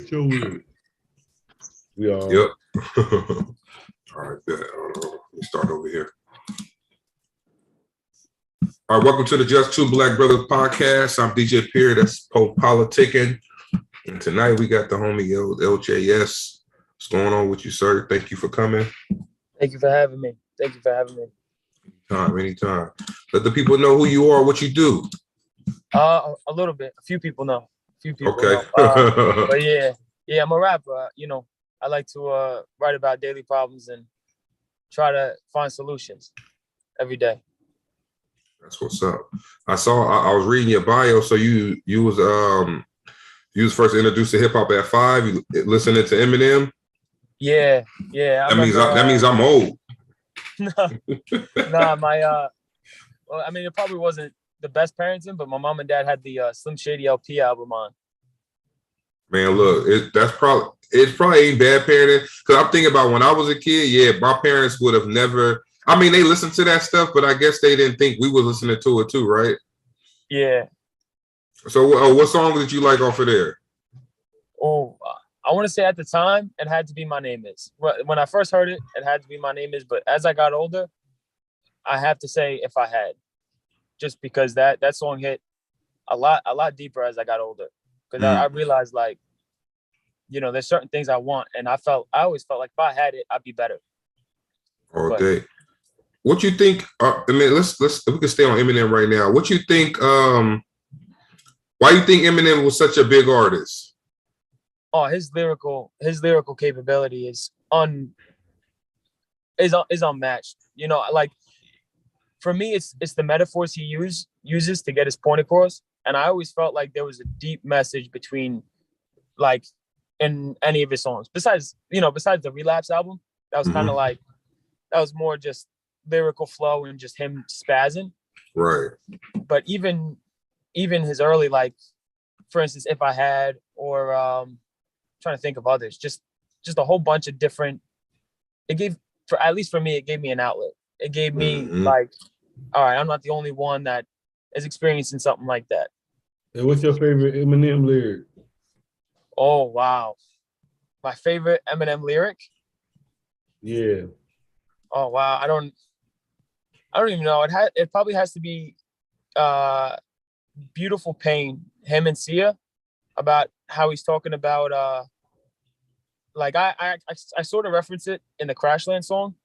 Show it. We all. Yep. All right, let me start over here. All right, welcome to the Just Two Black Brothers podcast. I'm DJ Pierre, that's politicking. And tonight we got the homie LJS. What's going on with you, sir? Thank you for coming. Thank you for having me. Anytime. Let the people know who you are, what you do. A little bit. A few people know. Okay. Know. But yeah, I'm a rapper. I like to write about daily problems and try to find solutions every day. That's what's up. I was reading your bio. So you was first introduced to hip hop at 5. You listening to Eminem? Yeah. That means I'm old. It probably wasn't the best parenting, but my mom and dad had the Slim Shady LP album on. Man, look, it probably ain't bad parenting, because I'm thinking about when I was a kid. Yeah, my parents would have never. I mean, they listened to that stuff, but I guess they didn't think we were listening to it too, right? Yeah. So, what song did you like off of there? Oh, I want to say at the time it had to be My Name Is. When I first heard it, it had to be My Name Is. But as I got older, I have to say If I Had, just because that song hit a lot deeper as I got older. Because I realized, like, there's certain things I want, and I always felt like if I had it, I'd be better. All day. What you think? Let's we can stay on Eminem right now. What you think? Why you think Eminem was such a big artist? Oh, his lyrical capability is unmatched. Like, for me, it's the metaphors he uses to get his point across. And I always felt like there was a deep message between, like, in any of his songs. Besides the Relapse album, that was kind of like, that was more just lyrical flow and just him spazzing. Right. But even his early, like, for instance, If I Had, or trying to think of others, just a whole bunch of different. At least for me, it gave me an outlet. It gave me like, all right, I'm not the only one that is experiencing something like that. And what's your favorite Eminem lyric? Oh, wow. My favorite Eminem lyric? Yeah. Oh, wow. I don't even know. It probably has to be Beautiful Pain, him and Sia, about how he's talking about like I sort of reference it in the Crashland song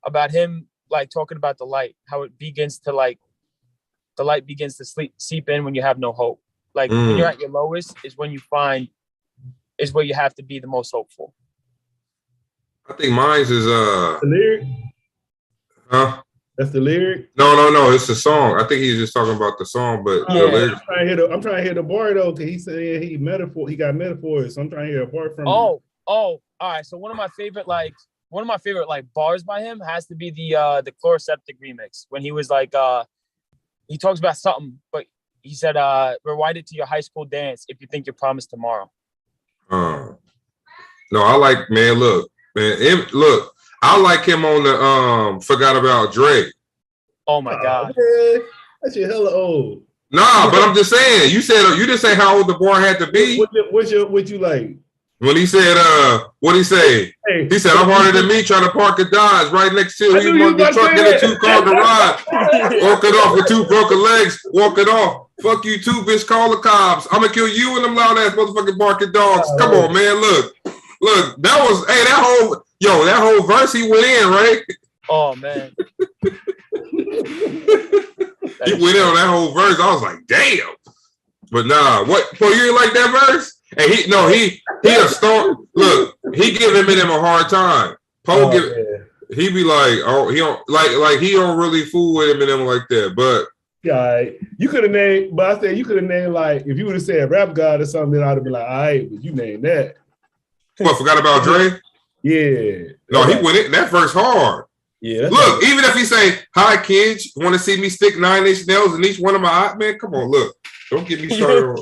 about him, like, talking about the light, how it begins to, like, the light begins to seep in when you have no hope. Like, when you're at your lowest is where you have to be the most hopeful. I think mine's is the lyric. Huh? That's the lyric? No, it's the song. I think he's just talking about the song, but the lyric. I'm trying to hear the bar though, because he's saying he got metaphors, so I'm trying to hear a bar from him. Oh, all right. So one of my favorite bars by him has to be the Chloroseptic remix, when he was like he talks about something, but he said rewind it to your high school dance if you think you're promised tomorrow. No, I like, look, I like him on the Forgot About Dre. Oh my God. Man, that shit hella old. Nah, but I'm just saying, you didn't say how old the bar had to be. What you like? When he said, what'd he say? Hey, he said, I'm harder than me trying to park a Dodge right next to you. He want the truck in a 2-car garage. Walking off with 2 broken legs. Walking off. Fuck you too, bitch. Call the cops. I'm gonna kill you and them loud ass motherfucking barking dogs. Come on, man. Look. That was, that whole verse he went in, right? Oh, man. He went in on that whole verse. I was like, damn. But nah, what? Bro, you didn't like that verse? And he a storm. Look, he give Eminem a hard time. He be like, oh, he don't like he don't really fool with Eminem like that. But yeah, you could have named. But I said you could have named, like, if you would have said Rap God or something, then I'd have been like, all right, but you named that. What, Forgot About Dre? Yeah. No, he went in that verse hard. Yeah. Look, even if he say, "Hi kids, want to see me stick 9-inch nails in each one of my eye?" Man, come on, look. Don't get me started.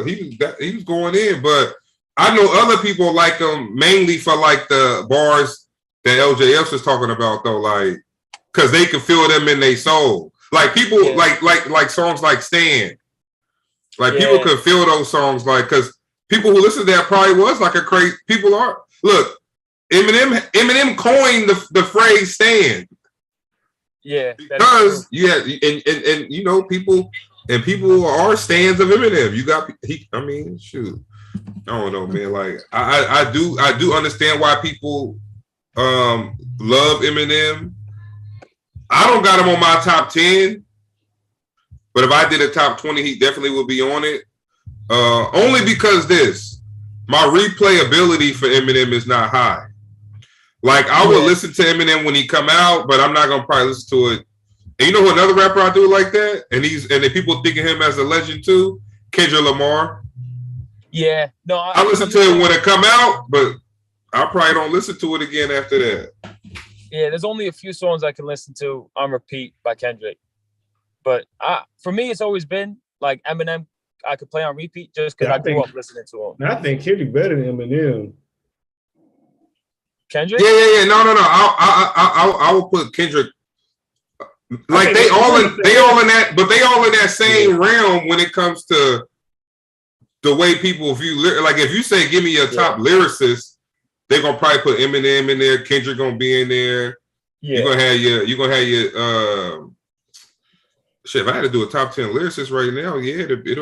He was going in, but I know other people like him mainly for, like, the bars that LJS was talking about, though, like, because they can feel them in their soul. Like, people like songs like Stan. Like, people can feel those songs, like, because people who listen to that probably was like a crazy. People are look. Eminem coined the phrase "stand." Yeah, because and you know people are stands of Eminem. You got I mean, shoot, I don't know, man. Like I do understand why people love Eminem. I don't got him on my top 10, but if I did a top 20, he definitely would be on it. Only because my replayability for Eminem is not high. Like I would listen to Eminem when he come out, but I'm not gonna probably listen to it. And you know who another rapper I do like that, and the people think of him as a legend too, Kendrick Lamar. Yeah, no, I listen to it when it come out, but I probably don't listen to it again after that. Yeah, there's only a few songs I can listen to on repeat by Kendrick, but for me, it's always been like Eminem. I could play on repeat just because I grew up listening to him. I think Kendrick better than Eminem. Kendrick? Yeah. No. I will put Kendrick. Like they all in that, but they all in that same realm when it comes to the way people view. Like if you say, "Give me your top lyricist," they're gonna probably put Eminem in there. Kendrick gonna be in there. Yeah. You're gonna have your shit. If I had to do a top 10 lyricist right now,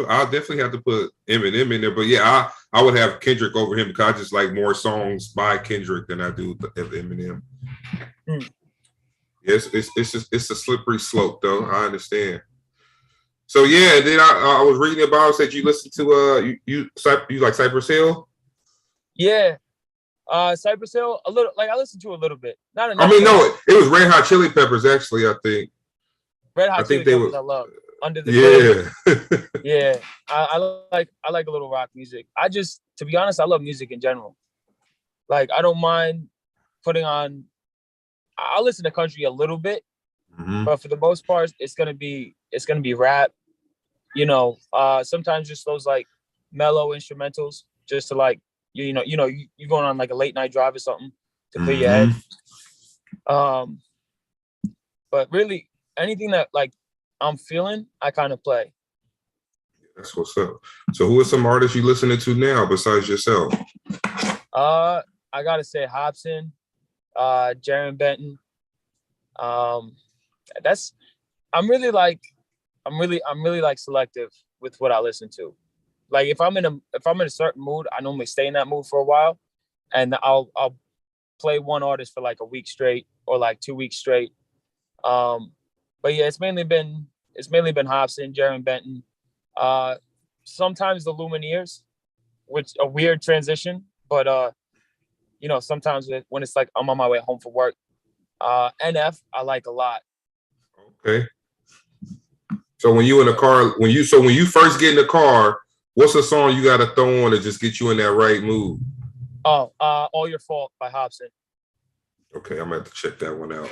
I'll definitely have to put Eminem in there. But yeah, I would have Kendrick over him because I just like more songs by Kendrick than I do of Eminem. Yes, it's a slippery slope though. I understand. So yeah, then I was reading about that you listen to you like Cypress Hill. Yeah, Cypress Hill a little. Like I listened to a little bit. Not enough. I mean, no, it was Red Hot Chili Peppers actually. I think. Red Hot Chili Peppers, I love. Under the yeah, I like a little rock music. To be honest, I love music in general. Like I don't mind putting on. I'll listen to country a little bit, but for the most part, it's gonna be rap. You know, sometimes just those like mellow instrumentals, just to like you going on like a late night drive or something to clear your head. But really, anything that like I'm feeling, I kind of play. That's what's up. So, who are some artists you listening to now besides yourself? I gotta say Hopsin. Jaron Benton. I'm really selective with what I listen to. Like if I'm in a certain mood, I normally stay in that mood for a while, and I'll play one artist for like a week straight or like 2 weeks straight. But yeah, it's mainly been Hopsin, Jaron Benton. Sometimes the Lumineers, which a weird transition, but sometimes when it's like I'm on my way home from work, NF I like a lot. Okay. So when you in the car, when you first get in the car, what's a song you got to throw on to just get you in that right mood? Oh, All Your Fault by Hopsin. Okay, I'm gonna have to check that one out.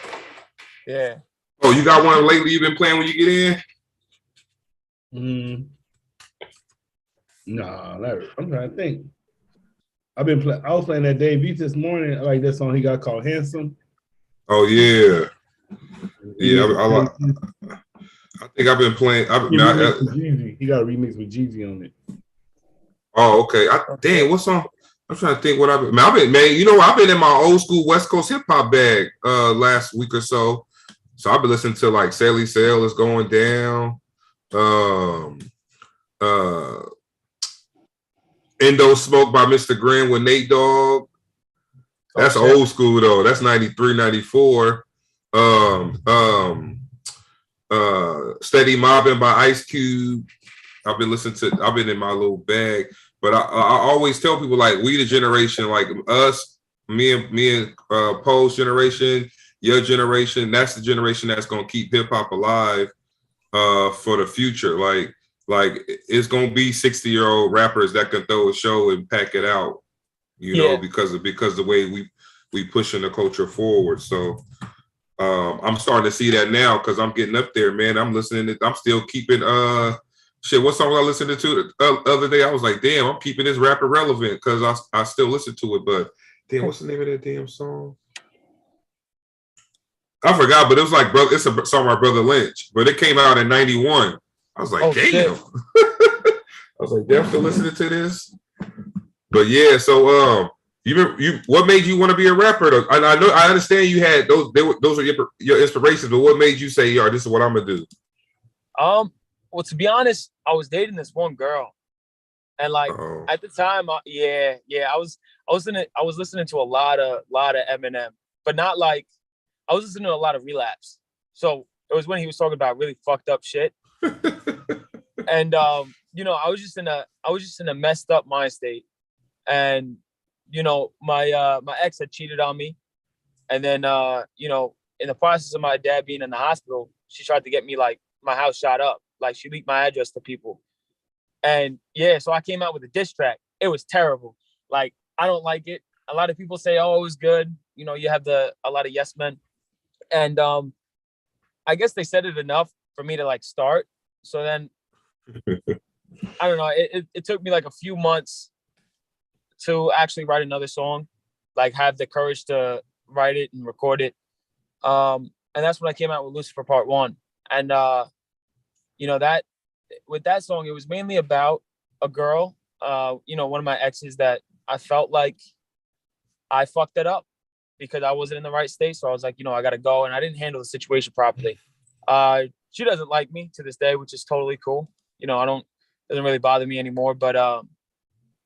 Yeah. Oh, you got one lately you've been playing when you get in? No, I'm trying to think. I was playing that Dave Beats this morning. I like that song he got called Handsome. Oh yeah. Yeah, I think I've been playing. He got a remix with Jeezy on it. Oh, okay. Dang, what song? I'm trying to think what I've been, I've been in my old school West Coast hip hop bag last week or so. So I've been listening to like Sally Sail is Going Down. Endo Smoke by Mr. Grin with Nate Dogg. That's old school though. That's 93, 94. Steady Mobbing by Ice Cube. I've been in my little bag. But I always tell people like we the generation, like us, me and Poe's generation, your generation, that's the generation that's gonna keep hip hop alive for the future. Like it's gonna be 60-year-old rappers that can throw a show and pack it out, because the way we pushing the culture forward. So I'm starting to see that now because I'm getting up there, man. I'm listening. I'm still keeping what song I listened to the other day? I was like, damn, I'm keeping this rapper relevant because I still listen to it. But damn, what's the name of that damn song? I forgot, but it was like, bro, it's a song by Brother Lynch, but it came out in '91. I was like, damn. I was like, damn, still listening to this. But yeah, so what made you want to be a rapper? Though? I understand you had those. Those are your inspirations. But what made you say, "Yo, this is what I'm gonna do"? Well, to be honest, I was dating this one girl, and like at the time, I was listening to a lot of Eminem, but not like I was listening to a lot of Relapse. So it was when he was talking about really fucked up shit, and you know, I was just in a messed up mind state, and you know, my ex had cheated on me, and then you know, in the process of my dad being in the hospital, she tried to get me like my house shot up. Like she leaked my address to people. And yeah, so I came out with a diss track. It was terrible. Like, I don't like it. A lot of people say, oh, it was good. You know, you have a lot of yes men. And I guess they said it enough for me to like start. So then I don't know. It took me like a few months to actually write another song, like have the courage to write it and record it. And that's when I came out with Lucifer Part 1. And you know, that with that song, it was mainly about a girl, you know, one of my exes that I felt like I fucked it up because I wasn't in the right state. So I was like, you know, I got to go. And I didn't handle the situation properly. She doesn't like me to this day, which is totally cool. You know, doesn't really bother me anymore. But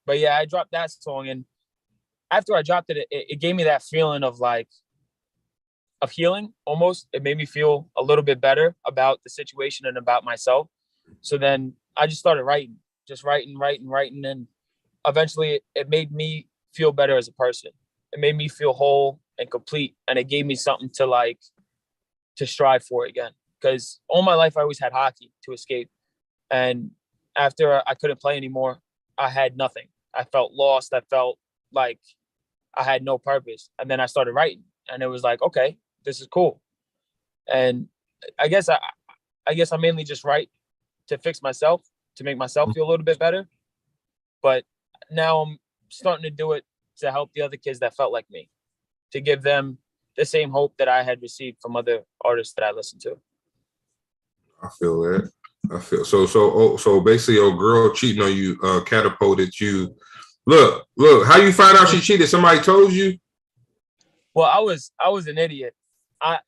yeah, I dropped that song. And after I dropped it, it gave me that feeling of like, of healing almost. It made me feel a little bit better about the situation and about myself. So then I just started writing. And eventually it made me feel better as a person. It made me feel whole and complete. And it gave me something to strive for again. Because all my life I always had hockey to escape. And after I couldn't play anymore, I had nothing. I felt lost. I felt like I had no purpose. And then I started writing. And it was like, okay, this is cool. And I guess I mainly just write to fix myself, to make myself feel a little bit better. But now I'm starting to do it to help the other kids that felt like me, to give them the same hope that I had received from other artists that I listened to. I feel that. I feel so basically your girl cheating on you catapulted you. Look, how you find out she cheated? Somebody told you? Well, I was an idiot. I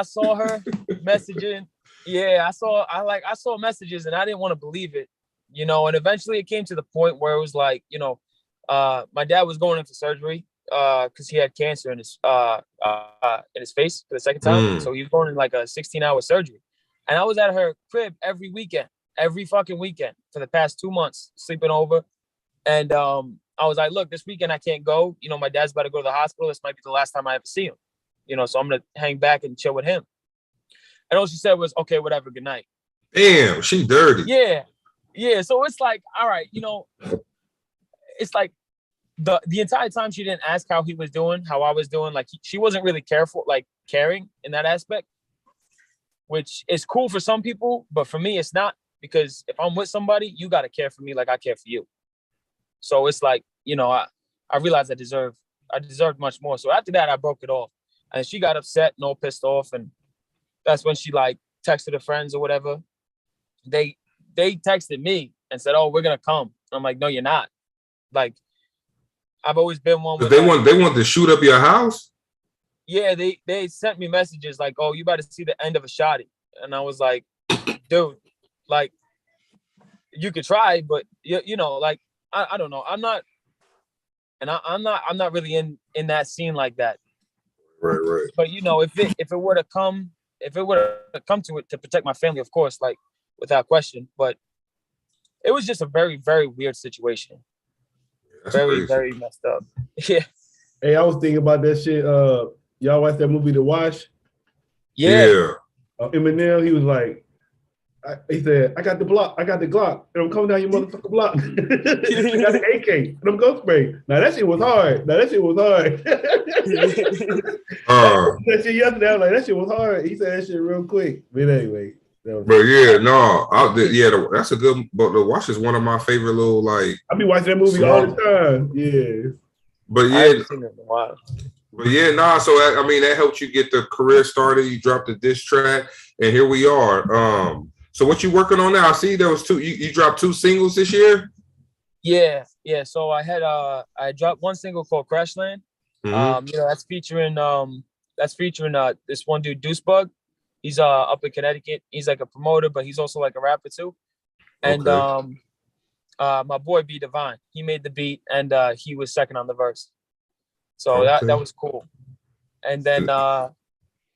saw her messaging. Yeah, I saw messages and I didn't want to believe it, you know, and eventually it came to the point where it was like, you know, my dad was going in for surgery because he had cancer in his face for the second time. So he was going in like a 16-hour surgery. And I was at her crib every fucking weekend for the past 2 months, sleeping over. And I was like, look, this weekend I can't go. You know, my dad's about to go to the hospital. This might be the last time I ever see him. You know, so I'm going to hang back and chill with him. And all she said was, okay, whatever, good night. Damn, she dirty. Yeah. So it's like, all right, you know, it's like the entire time she didn't ask how he was doing, how I was doing. Like she wasn't really caring in that aspect, which is cool for some people. But for me, it's not, because if I'm with somebody, you got to care for me like I care for you. So it's like, you know, I realized I deserved much more. So after that, I broke it off. And she got upset and all pissed off. And that's when she like texted her friends or whatever. They texted me and said, oh, we're going to come. I'm like, no, you're not. Like, I've always been one. They want to shoot up your house? Yeah, they sent me messages like, oh, you about to see the end of a shotty. And I was like, dude, like, you could try, but you know, like, I don't know. I'm not really in that scene like that. Right. But you know, if it were to come to it, to protect my family, of course, like without question. But it was just a very, very weird situation. That's very crazy. Very messed up. Yeah. Hey, I was thinking about that shit. Y'all watch that movie The Wash? Yeah. Eminem, he was like, he said, I got the Glock, and I'm coming down your motherfucking block. I got the AK, and I'm ghost spray. Now that shit was hard. That shit yesterday, I was like, that shit was hard. He said that shit real quick. But anyway. But yeah, no, that's a good. But The Wash is one of my favorite little like. I be watching that movie all the time. Yeah. But yeah. I haven't seen it in a while. But yeah, so I mean that helped you get the career started. You dropped the diss track, and here we are. So what you working on now? I see there was two. You dropped 2 singles this year. Yeah. So I dropped one single called Crashland. Mm-hmm. That's featuring this one dude, Deucebug. He's up in Connecticut. He's like a promoter, but he's also like a rapper too. And Okay. my boy B Divine, he made the beat, and he was second on the verse. So Okay. that was cool. And then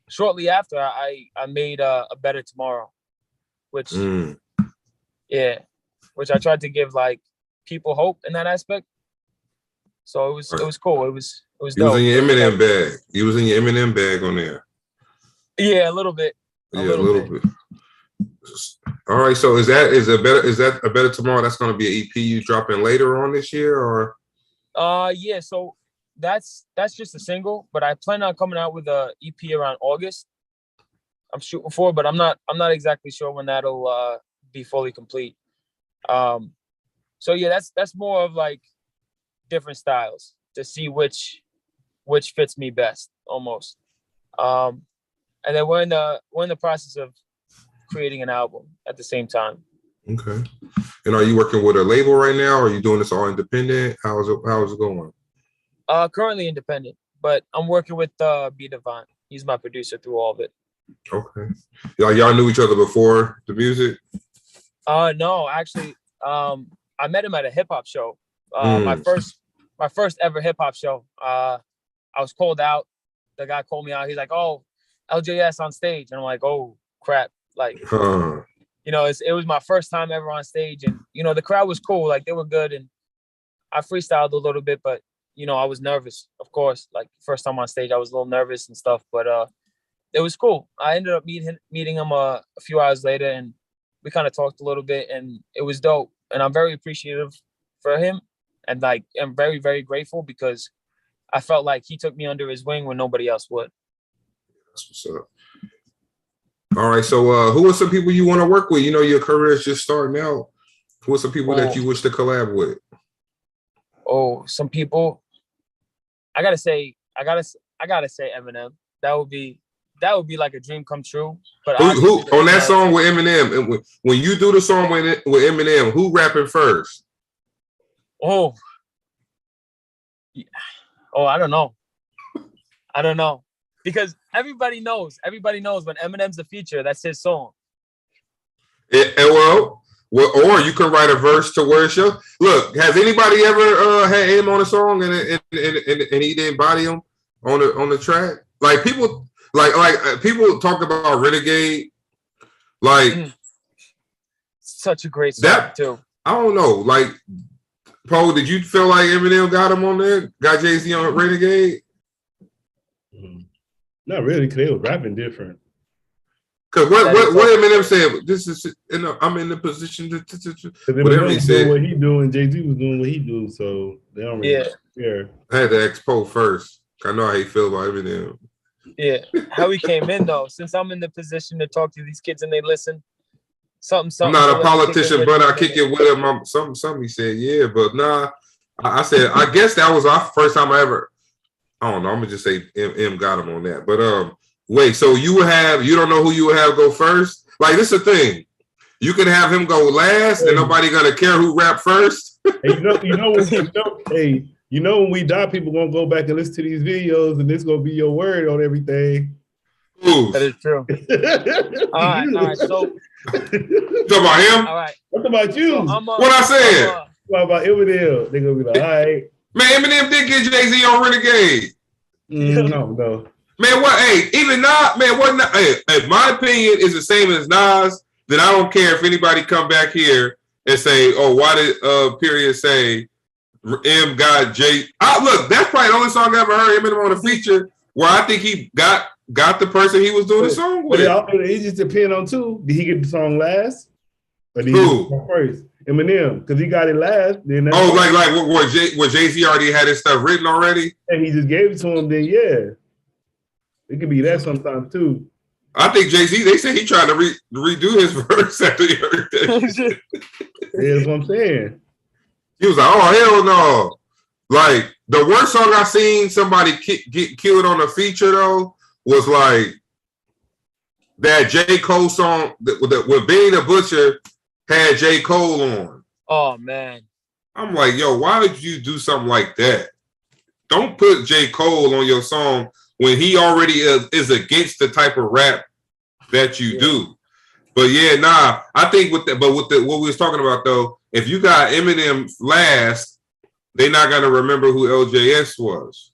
shortly after, I made a Better Tomorrow, which which I tried to give like people hope in that aspect. So it was cool. It was You was dope. in your Eminem bag. You was in your Eminem bag on there. Yeah, a little bit. A little bit. All right. So is that a Better Tomorrow? That's going to be an EP you dropping later on this year, or? Yeah. So that's just a single, but I plan on coming out with a EP around August. I'm shooting for, but I'm not exactly sure when that'll be fully complete. So yeah, that's more of like different styles to see which fits me best almost. And then we're in the process of creating an album at the same time. Okay. And are you working with a label right now, or are you doing this all independent? How is it going? Currently independent, but I'm working with B Divine. He's my producer through all of it. Okay. Y'all knew each other before the music? No, actually, I met him at a hip hop show. My first ever hip hop show. I was called out. The guy called me out. He's like, "Oh, LJS on stage," and I'm like, "Oh crap!" Like, it was my first time ever on stage, and the crowd was cool. Like, they were good, and I freestyled a little bit, but I was nervous, of course. Like, first time on stage, I was a little nervous and stuff, but it was cool. I ended up meeting him a few hours later, and we kind of talked a little bit, and it was dope. And I'm very appreciative for him, and like I'm very, very grateful because I felt like he took me under his wing when nobody else would. That's what's up. All right, so who are some people you want to work with? Your career is just starting out. Who are some people that you wish to collab with? Oh, some people. I gotta say Eminem. That would be like a dream come true. But who on that song with Eminem? When you do the song with Eminem, who rapping first? Oh, I don't know. Because everybody knows when Eminem's the feature, that's his song. Well, or you can write a verse to where it's your. Look, has anybody ever had him on a song and he didn't body him on the track? Like people, like people talk about Renegade, like such a great song too. I don't know, like Poe, did you feel like Eminem got him on there? Got Jay-Z on Renegade? Not really, because they were rapping different. Because what Eminem said, this is, I'm in the position to whatever he said. What he doing, Jay-Z was doing what he do, so they don't really care. I had to ask Poe first. I know how he feel about Eminem. Yeah, how he came in though. Since I'm in the position to talk to these kids and they listen, something. I'm not a politician, but I kick it with him. Something he said, yeah, but nah. I said, I guess that was our first time I ever. I don't know. I'm gonna just say M got him on that. But wait. So you don't know who you would have go first? Like, this is the thing. You can have him go last, and nobody gonna care who rap first. Hey, when we die, people gonna go back and listen to these videos, and this gonna be your word on everything. Ooh. That is true. All right. So, talk about him. All right. What about you? So what I said? What about Eminem? They gonna be like, all right. Man, Eminem did get Jay-Z on Renegade. No. Man, what? Hey, even Nas, man, what? Hey, my opinion is the same as Nas. Then I don't care if anybody come back here and say, "Oh, why did Period say M got Jay?" Look, that's probably the only song I ever heard Eminem on a feature where I think he got the person he was doing the song with. It just depends on too. Did he get the song last? Or did he get the song first? Eminem, because he got it last. Then like where Jay-Z already had his stuff written already, and he just gave it to him. Then it could be that sometimes too. I think Jay-Z, they say he tried to redo his verse after he heard that. Yeah, that's what I'm saying. He was like, "Oh hell no!" Like the worst song I seen somebody get killed on a feature though was like that J. Cole song with Benny the Butcher had J. Cole on. Oh man, I'm like, yo, why would you do something like that? Don't put J. Cole on your song when he already is against the type of rap that you do. But yeah, nah, I think with what we was talking about though, if you got Eminem last, they're not gonna remember who LJS was.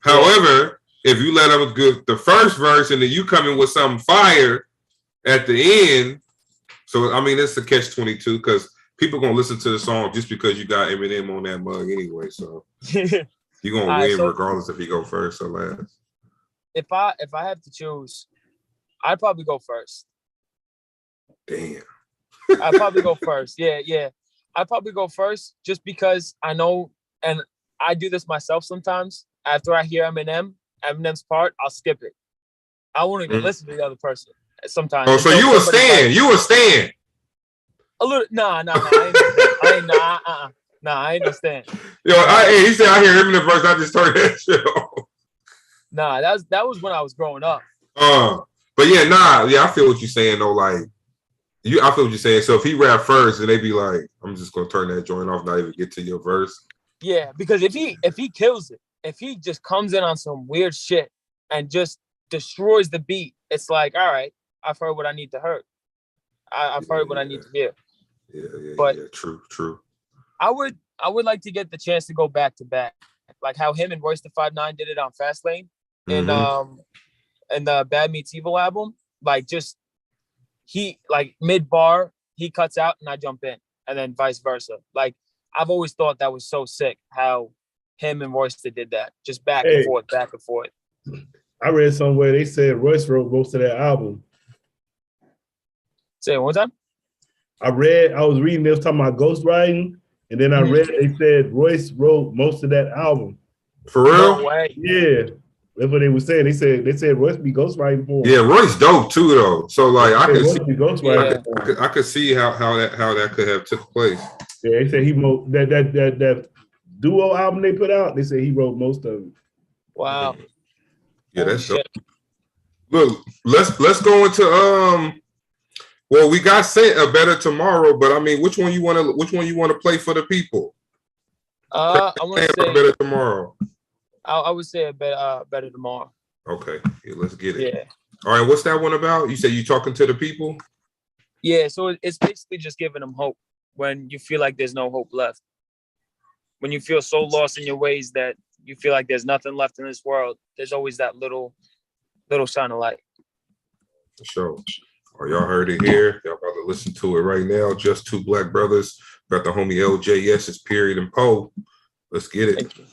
However, if you let them give the first verse and then you come in with something fire at the end, so I mean it's a catch-22 because people gonna listen to the song just because you got Eminem on that mug anyway. So you're gonna win regardless if you go first or last. If I have to choose, I'd probably go first. Damn. I'd probably go first. Yeah. I'd probably go first just because I know, and I do this myself sometimes. After I hear Eminem's part, I'll skip it. I won't even listen to the other person sometimes. Oh, so you will stand. You will stand. A little, nah. I ain't no stand. Yo, he said I hear Eminem verse, I just turned that shit off. Nah, that was when I was growing up. But yeah, I feel what you're saying though. Like, I feel what you're saying. So if he rap first, and they be like, I'm just gonna turn that joint off, not even get to your verse. Yeah, because if he kills it, if he just comes in on some weird shit and just destroys the beat, it's like, all right, I've heard what I need to hear. I've heard what I need to hear. Yeah. True. I would like to get the chance to go back to back, like how him and Royce the 5'9" did it on Fastlane and the Bad Meets Evil album. Like just he like mid bar he cuts out and I jump in, and then vice versa. Like I've always thought that was so sick how him and Royce did that, just back and forth. I read somewhere they said Royce wrote most of that album. Say it one time. I was reading, they was talking about ghostwriting, and then I read they said Royce wrote most of that album. For real? No way. Yeah. That's what they were saying. They said Royce be ghostwriting for him. Yeah, Royce dope too though. So like I could see how that could have took place. Yeah, they said that duo album they put out, they said he wrote most of it. Wow. Yeah, that's dope. Look, let's go into well, we got sent a Better Tomorrow, but I mean, which one you want to play for the people? I want to say Better Tomorrow. I would say a Better Tomorrow. Okay, yeah, let's get it. Yeah. All right, what's that one about? You said you talking to the people? Yeah, so it's basically just giving them hope when you feel like there's no hope left. When you feel so lost in your ways that you feel like there's nothing left in this world, there's always that little shine of light. For sure. Oh, y'all heard it here. Y'all about to listen to it right now. Just Two Black Brothers. Got the homie LJS's Period and Poe. Let's get it. Thank you.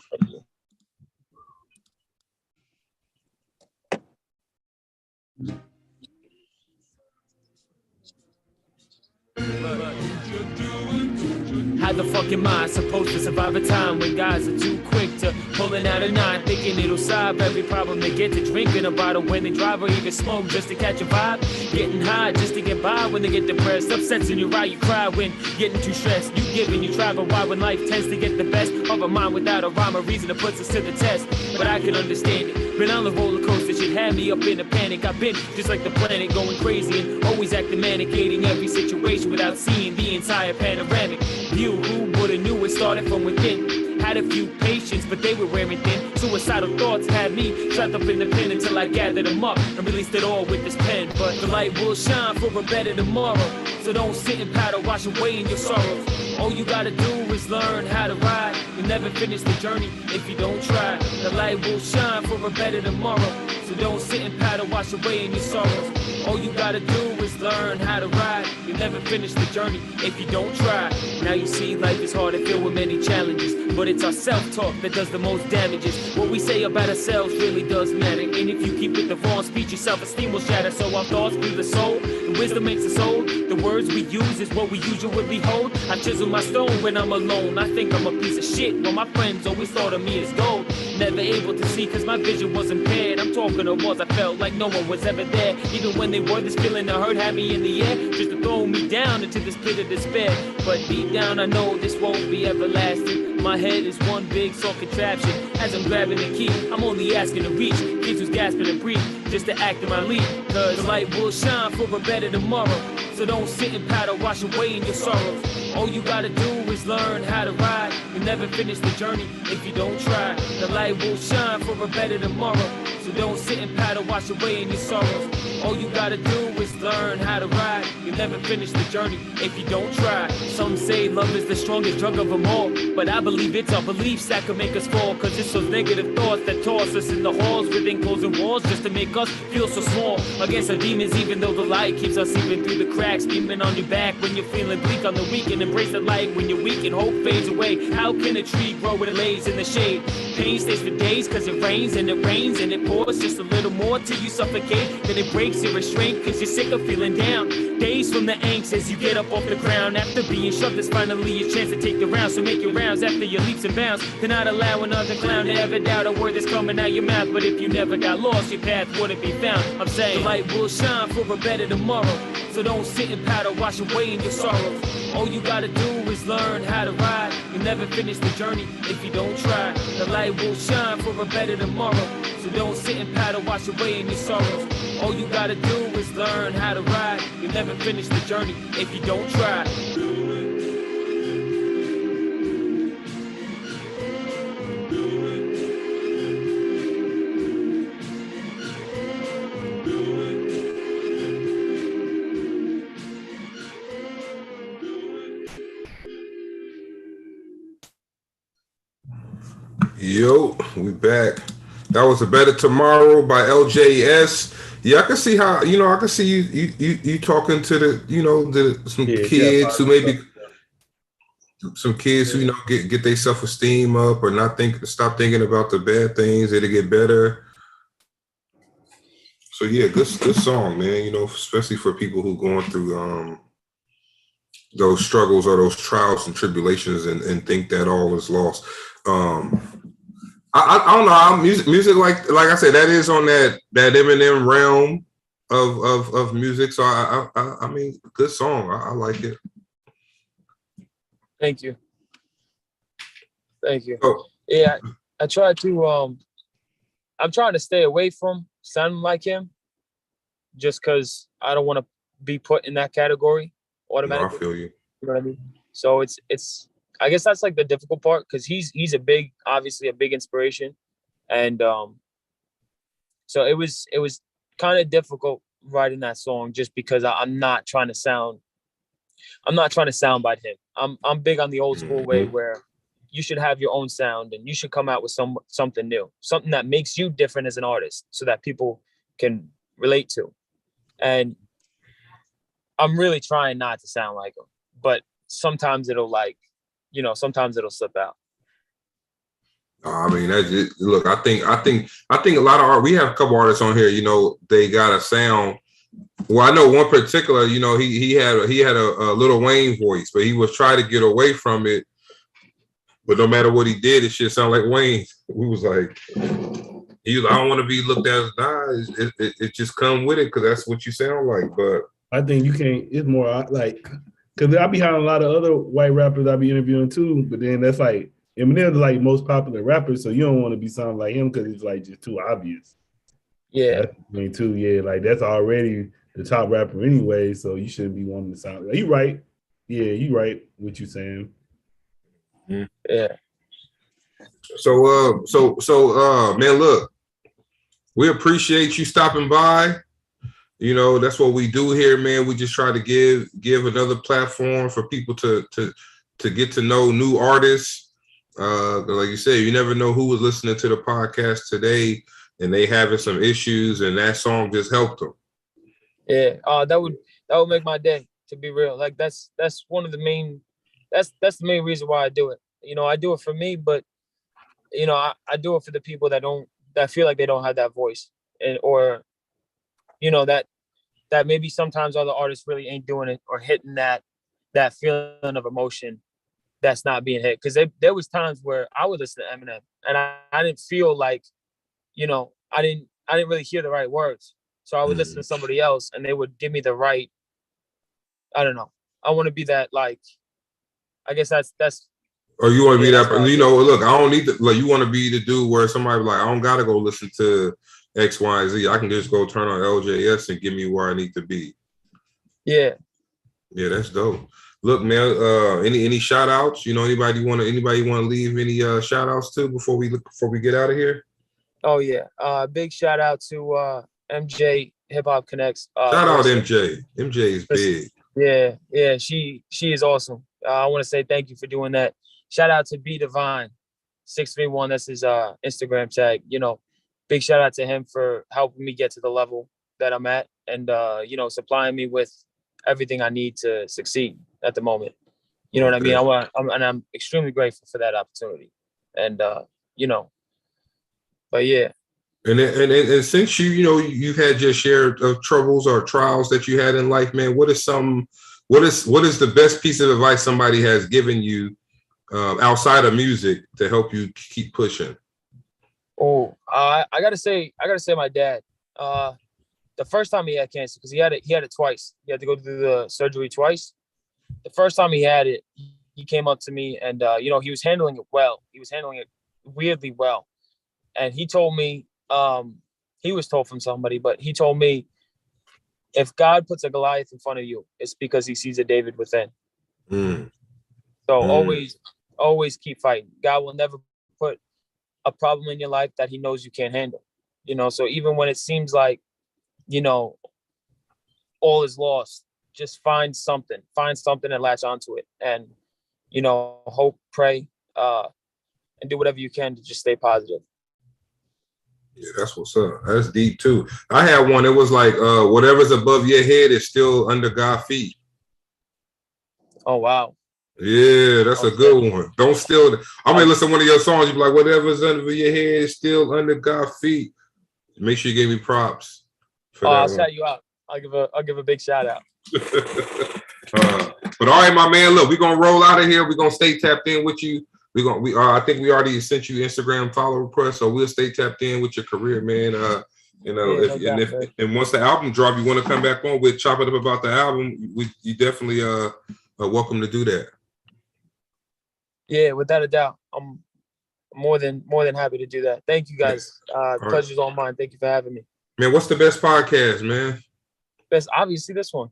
How the fuck am I supposed to survive a time when guys are too quick to pulling out a nine, thinking it'll solve every problem they get to drinking a bottle when they drive or even smoke just to catch a vibe, getting high just to get by when they get depressed, upsets in your eye, you cry when getting too stressed, you give and you try, but why when life tends to get the best of a mind without a rhyme or reason to put us to the test, but I can understand it. Been on the roller coaster, shit had me up in a panic. I've been just like the planet, going crazy and always acting manic, hating every situation without seeing the entire panoramic view. Who would've knew it started from within? Had a few patients, but they were wearing thin. Suicidal thoughts had me trapped up in the pen until I gathered them up and released it all with this pen. But the light will shine for a better tomorrow. So don't sit and paddle, wash away in your sorrows. All you gotta do is learn how to ride. You'll never finish the journey if you don't try. The light will shine for a better tomorrow. So don't sit and paddle, wash away in your sorrows. All you gotta do is learn how to ride. You'll never finish the journey if you don't try. Now you see life is hard and filled with many challenges, but it's our self-talk that does the most damages. What we say about ourselves really does matter, and if you keep with the wrong speech, your self-esteem will shatter. So our thoughts breathe the soul, and wisdom makes us old. The words we use is what we usually hold. I chisel my stone when I'm alone. I think I'm a piece of shit, while my friends always thought of me as gold. Never able to see cause my vision was impaired. I'm talking to walls, I felt like no one was ever there. Even when they were, this feeling of hurt had me in the air, just to throw me down into this pit of despair. But deep down I know this won't be everlasting. My head is one big soul contraption. As I'm grabbing the key, I'm only asking to reach kids who's gasping and breathe just to act in my lead. Cause the light will shine for a better tomorrow. So don't sit and paddle, wash away in your sorrows. All you gotta do is learn how to ride. You'll never finish the journey if you don't try. The light will shine for a better tomorrow. So don't sit and paddle, wash away in your sorrows. All you gotta do is learn how to ride. You'll never finish the journey if you don't try. Some say love is the strongest drug of them all, but I believe it's our beliefs that can make us fall. Cause it's those negative thoughts that toss us in the halls within closing walls just to make us feel so small against our demons, even though the light keeps us seeping through the cracks, beaming on your back when you're feeling bleak on the week, and embrace the light when you're weak and hope fades away. How can a tree grow when it lays in the shade? Pain stays for days cause it rains and it pours just a little more till you suffocate. Then it breaks your restraint cause you're sick of feeling down. Days from the angst as you get up off the ground. After being shoved, there's finally a chance to take the round. So make your rounds after your leaps and bounds. Do not allow another clown to ever doubt a word that's coming out your mouth. But if you never got lost, your path wouldn't be found. I'm saying the light will shine for a better tomorrow. So don't sit and paddle, wash away in your sorrows. All you gotta do is learn how to ride. You'll never finish the journey if you don't try. The light will shine for a better tomorrow. So don't sit and paddle, wash away in your sorrows. All you gotta do is learn how to ride. You'll never finish the journey if you don't try. Yo, we back. That was A Better Tomorrow by LJS. Yeah, I can see how, I can see you talking to some kids who maybe some kids who get their self-esteem up or stop thinking about the bad things, it'll get better. So yeah, good song, man, especially for people who going through those struggles or those trials and tribulations and think that all is lost. I don't know. Music like I said, that is on that Eminem realm of music. So I mean, good song. I like it. Thank you. Oh. Yeah, I try to. I'm trying to stay away from sounding like him, just because I don't want to be put in that category automatically. I feel you. You know what I mean? So it's. I guess that's like the difficult part because he's obviously a big inspiration, and so it was kind of difficult writing that song just because I'm not trying to sound like him. I'm big on the old school way where you should have your own sound and you should come out with something new, something that makes you different as an artist, so that people can relate to. And I'm really trying not to sound like him, but sometimes it'll slip out. I mean, that's it. Look, I think a lot of art. We have a couple artists on here. They got a sound. Well, I know one particular. He had a Lil Wayne voice, but he was trying to get away from it. But no matter what he did, it should sound like Wayne. We was like, I don't want to be looked at as die. It just come with it because that's what you sound like. But I think you can't. It's more like. Because I be having a lot of other white rappers I be interviewing too, but then that's like Eminem's like most popular rapper, so you don't want to be sounding like him because it's like just too obvious. Yeah, too. Yeah, like that's already the top rapper anyway, so you shouldn't be wanting to sound. Like, you right? Yeah, you right. What you saying? Yeah. So, man, look, we appreciate you stopping by. That's what we do here, man. We just try to give another platform for people to get to know new artists. Like you said, you never know who was listening to the podcast today and they having some issues, and that song just helped them. Yeah, that would make my day, to be real. Like that's one of the main that's the main reason why I do it. I do it for me, but I do it for the people that feel like they don't have that voice, or that maybe sometimes other artists really ain't doing it or hitting that feeling of emotion that's not being hit. Because there was times where I would listen to Eminem and I didn't feel like, I didn't really hear the right words. So I would listen to somebody else and they would give me the right, I don't know. I want to be that, like, I guess that's. Or you want to be that, look, I don't need to, like, you want to be the dude where somebody like, I don't got to go listen to X, Y, and Z. I can just go turn on LJS and get me where I need to be. Yeah. Yeah, that's dope. Look, man, any shout outs? You know, anybody want to leave any shout outs to before we get out of here? Oh yeah. Big shout out to MJ Hip Hop Connects. Shout out MJ. MJ is big. Yeah, she is awesome. I want to say thank you for doing that. Shout out to B Divine 631. That's his Instagram tag. You know, big shout out to him for helping me get to the level that I'm at, and you know, supplying me with everything I need to succeed at the moment. You know what I mean? I'm extremely grateful for that opportunity, and you know, but yeah. And since you've had your share of troubles or trials that you had in life, man, what is the best piece of advice somebody has given you outside of music to help you keep pushing? Oh, I gotta say my dad. The first time he had cancer, because he had it twice. He had to go through the surgery twice. The first time he had it, he came up to me and you know, he was handling it well. He was handling it weirdly well, and he told me. He was told from somebody, but he told me, if God puts a Goliath in front of you, it's because he sees a David within. So always keep fighting. God will never put a problem in your life that he knows you can't handle. You know, so even when it seems like, you know, all is lost, just find something and latch onto it. And, you know, hope, pray, and do whatever you can to just stay positive. Yeah, that's what's up. That's deep too. I had one. It was like, whatever's above your head is still under God's feet. Oh wow. Yeah, that's a good one. Don't steal it. I'm gonna listen to one of your songs. You be like, whatever's under your head is still under God's feet. Make sure you give me props. I'll shout you out. I'll give a big shout out. But all right, my man. Look, we're gonna roll out of here. We're gonna stay tapped in with you. I think we already sent you Instagram follow request, so we'll stay tapped in with your career, man. And once the album drop, you want to come back on, we'll chop it up about the album. You definitely are welcome to do that. Yeah, without a doubt, I'm more than happy to do that. Thank you guys. Pleasure's all mine. Thank you for having me. Man, what's the best podcast, man? Best, obviously this one.